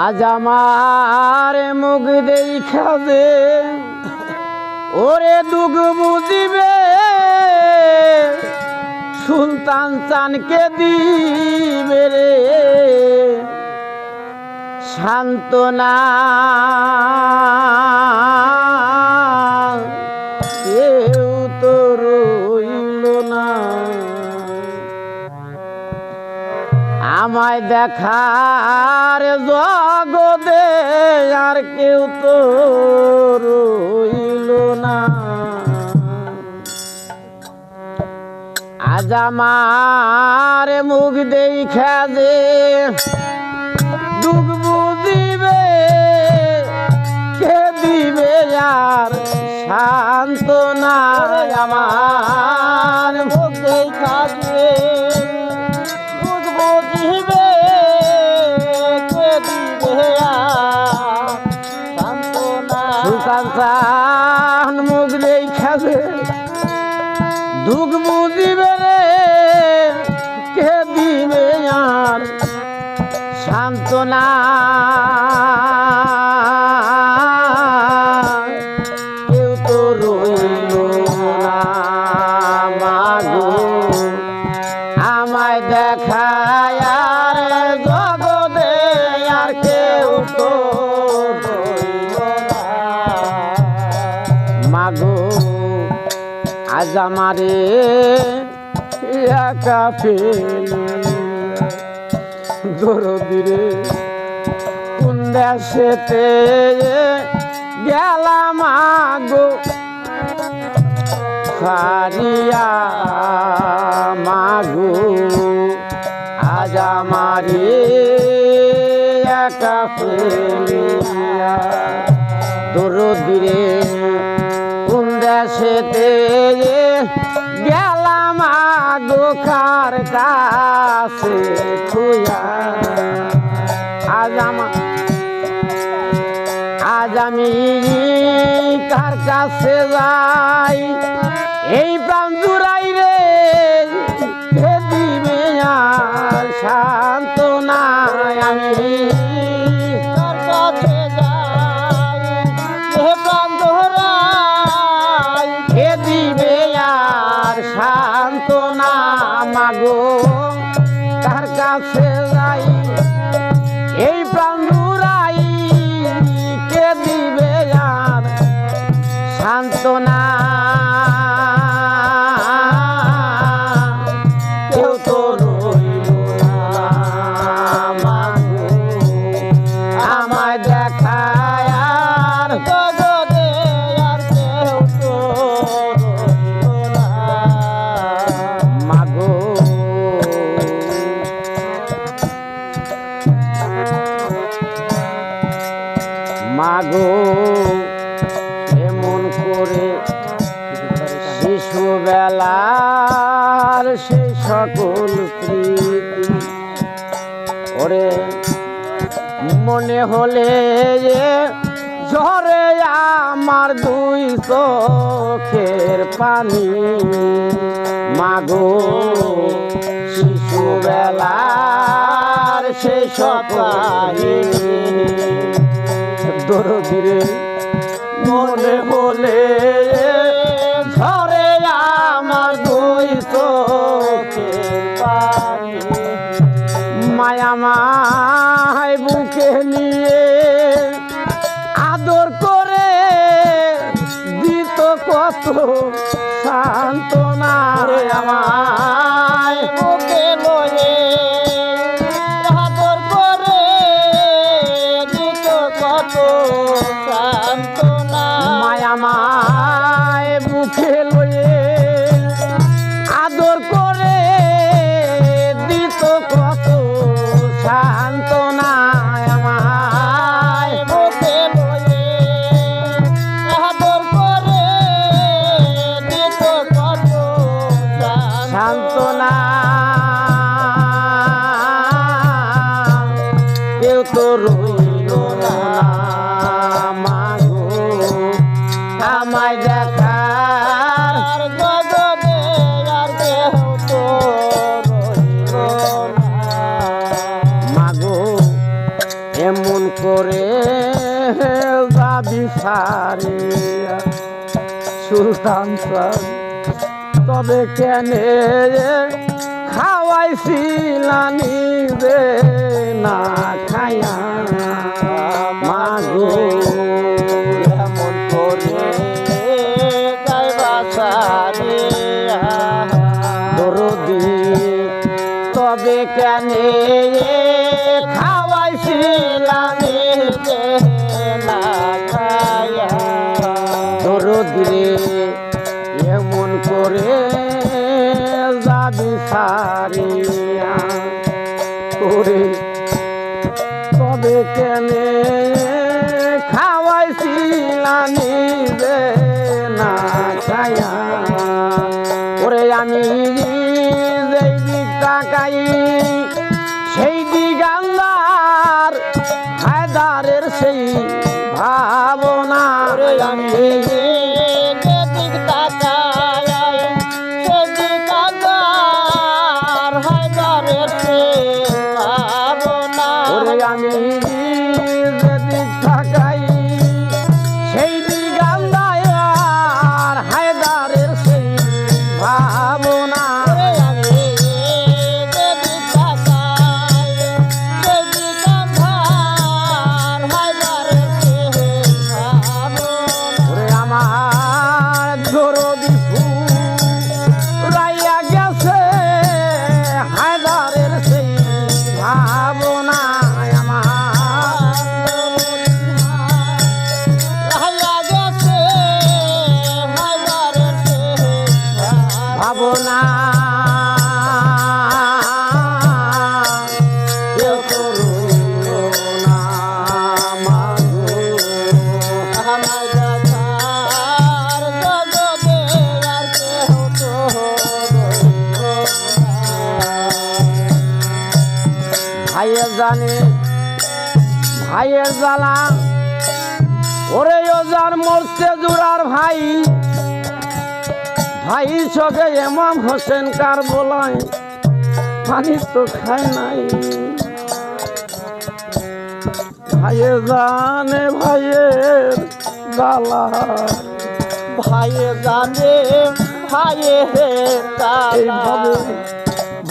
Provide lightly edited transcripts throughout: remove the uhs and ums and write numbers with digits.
আজ আমার মুখ দেখা যে ওরে দুঃখ বুঝিবে সুলতান চানকে দিবে রে সান্ত্বনা। কেউ তো রইল না আমায় দেখার জগতে, আর কেউ তো রইল না। আজ আমার মুখ দেখা যে দুঃখ বুঝিবে কে দিবে আর সান্ত্বনা। আমার মুখ দেখা যে দুঃখ বুঝিবে কে দিবে আর সান্ত্বনা। সুলতান চান মুখ দেখা যে দুঃখ বুঝিবে রে কে দিবে আর সান্ত্বনা। কেউ তো রইল না মাগো আমায় দেখায় আর জগতে, আর কেউ তো রইল না মাগো। আজ আমারে একা ফেলে দরদিরে কোন দেশেতে গেলাম আগো সারিয়া মাগো। আজ আমারে একা ফেলিয়া দরদিরে কোন দেশেতে গেলাম আগো কার কাছে থুয়া। আজ আমি কার কাছে যাই এই প্রাণ জুড়াই রে কে দিবে আর সান্ত্বনা। আমি কার কাছে যাই হে প্রাণ জুড়াই কে দিবে আর সান্ত্বনা মাগো। কার কাছে যাই এই প্রাণ জুড়াই কে দিবে আর সান্ত্বনা। কেউ তো রইল না মাগো আমায় দেখায় আর জগতে, আর কেউ তো রইল না মাগো। মাগো এমন করে শিশুবেলার সেই সকল স্মৃতি ওরে মনে হলে ঝরে আমার দুই চোখের পানি মাগো। শিশুবেলার সেই সকল দরদিরে মনে হলে ঝরে আমার দুই চোখের পানি। মায়া মায় বুকে নিয়ে আদর করে দিত কত সান্ত্বনা। আমায় বুকে লয়ে আদর করে দিত কত সান্ত্বনা। মায়া মায় বুকে লয়ে আদর করে দিত কত সান্ত্বনা। আমায় বুকে লয়ে আদর করে দিত কত সান্ত্বনা। কেউ তো রইল না মাগো আমায় দেখার জগতে, আর কেউ তো সুলতান স্যার তবে কেনে খাওয়াইছিলানি রে না খায়া মাগো এমন করে যাইবা সারিয়া দরদি তবে কেনে খাওয়াইছিলানি যে না খায়া দরদি রে এমন করে যাবি সারিয়া করে তবে কেনে খাওয়াইছিলানি রে না খায়া ওরে আমি যেই দিক তাকাই সেই দিক আন্দার হায়দারের সেই ভাবনা ওরে আমি যেদিক তাকাই সেদিক আন্দার হায়দারের ভাবনা ওরে আমি যেদিক তাকাই সেই দিক আন্দার হায়দারের সেই ভাবনা ওরে আমি যেদিক তাকাই সেদিক আন্দার হায়দারের ভাবনা ওরে আমার দরদি ফুরাইয়া গেছে হায়দারের সেই ভাবনা আমার রাহিয়া গেছে হায়দারের ভাবনা কেউ তো রইল না মাগো। আমার গাছার জগতে আর কেহ তো রইল না। ভাইয়ের জানে ভাইয়ের জ্বালা ওরে ওজার মরতে জোড়ার ভাই ভাই চোখে এমাম হোসেন কার বলায় পানি তো খায় নাই ভাইয়ের জানে ভাইয়ের জ্বালা ভাইয়ে জানে ভাইয়ে এইভাবে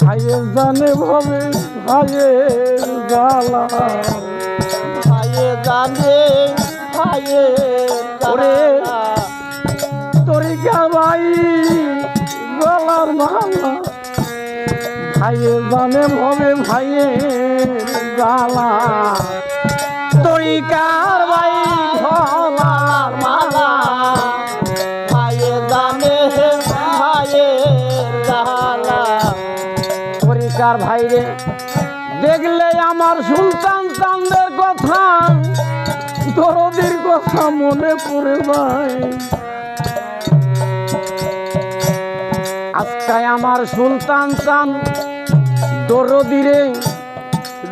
ভাইয়ের জানে ভাবে ভাইয়ের জ্বালা ভাইয়ে জানে ভাইয়ে ওরে তরিকা ভাই গলার মালা ভাইয়ের জানে ভাবে ভাইয়ের জ্বালা তরিকার ভাই গলার মালা ভাইয়ে জানে ভাইয়ে জালা তরিকার ভাইরে দেখলে আমার সুলতান চাঁদের কথা দরদির কথা মনে পড়ে ভাই আজকে আমার সুলতান চাঁদ দরদিরে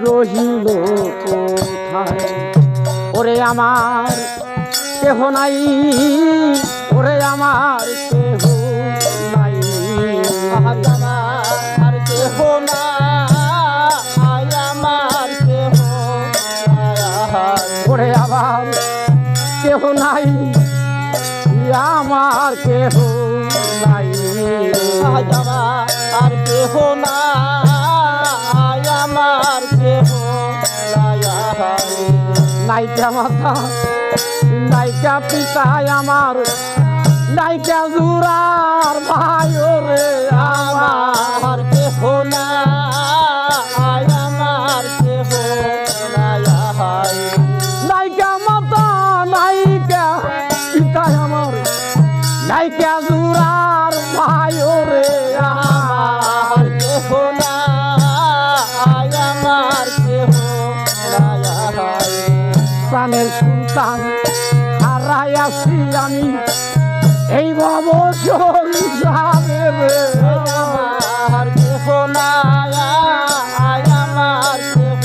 রহিল কোথায় ওরে আমার কেহ নাই ওরে আমার কেহ নাই আমার কেহ না আমার কেহ ওরে আবার কেহ নাই আমার কেহ নাই আর কেহ না আমার কেহ নাইকা মাতা নাইকা পিতা আমার নাইকা জুরার ভাই রে আমার আমার কেহ না আমার কেহ নাইকা মাতা নাইকা পিতা আমার নাইকা জুরার ভাই রে আমার আমার কেহ না আমার কেহ প্রাণের সুলতান হারাইয়াছি আমি এই ভব সংসারে রে আমার কেহ না আমার কেহ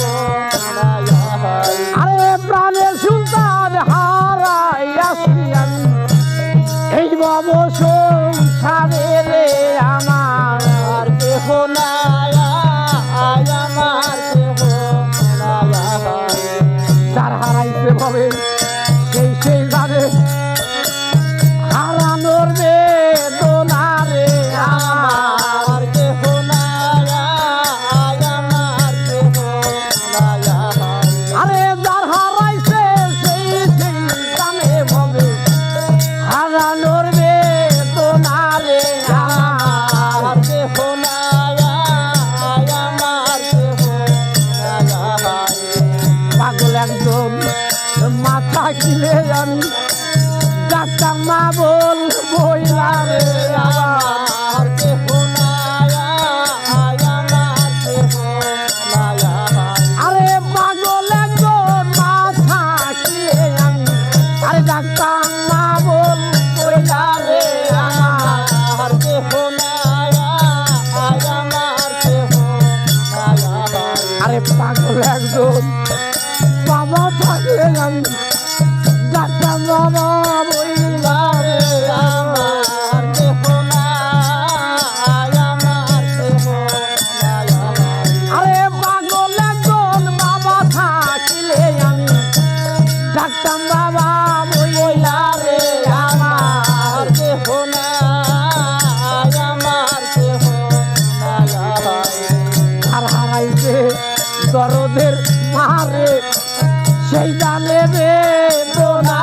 আরে প্রাণের সুলতান হারাইয়াছি আমি এই ভব সংসারে রে আমার আর কেহ না আমার কেহ যার হারাইতে হবে সেই জানে হারানোর থাকিলে আমি ডাক্তার মা বল বইলা রে আমার। আমার কেহ নাই আমার কেহ নাই আরে পাগল একজন মা থাকিলে আমি আরে ডাক্তার মা বল বইলা রে আমার। আমার কেহ নাই আমার কেহ নাই আরে পাগল একজন বাবা থাকলে আমি ডাক্তার বাবা বইলা রে আমার। আমার কেহ নাই আমার কেহ নাই আরে পাগল একজন বাবা থাকিলে আমি ডাক্তার বাবা বইলা রে আমার। আমার কেহ নাই আমার কেহ নাই আর হারাইছে দরদের মারে সেই জানে রে দোনা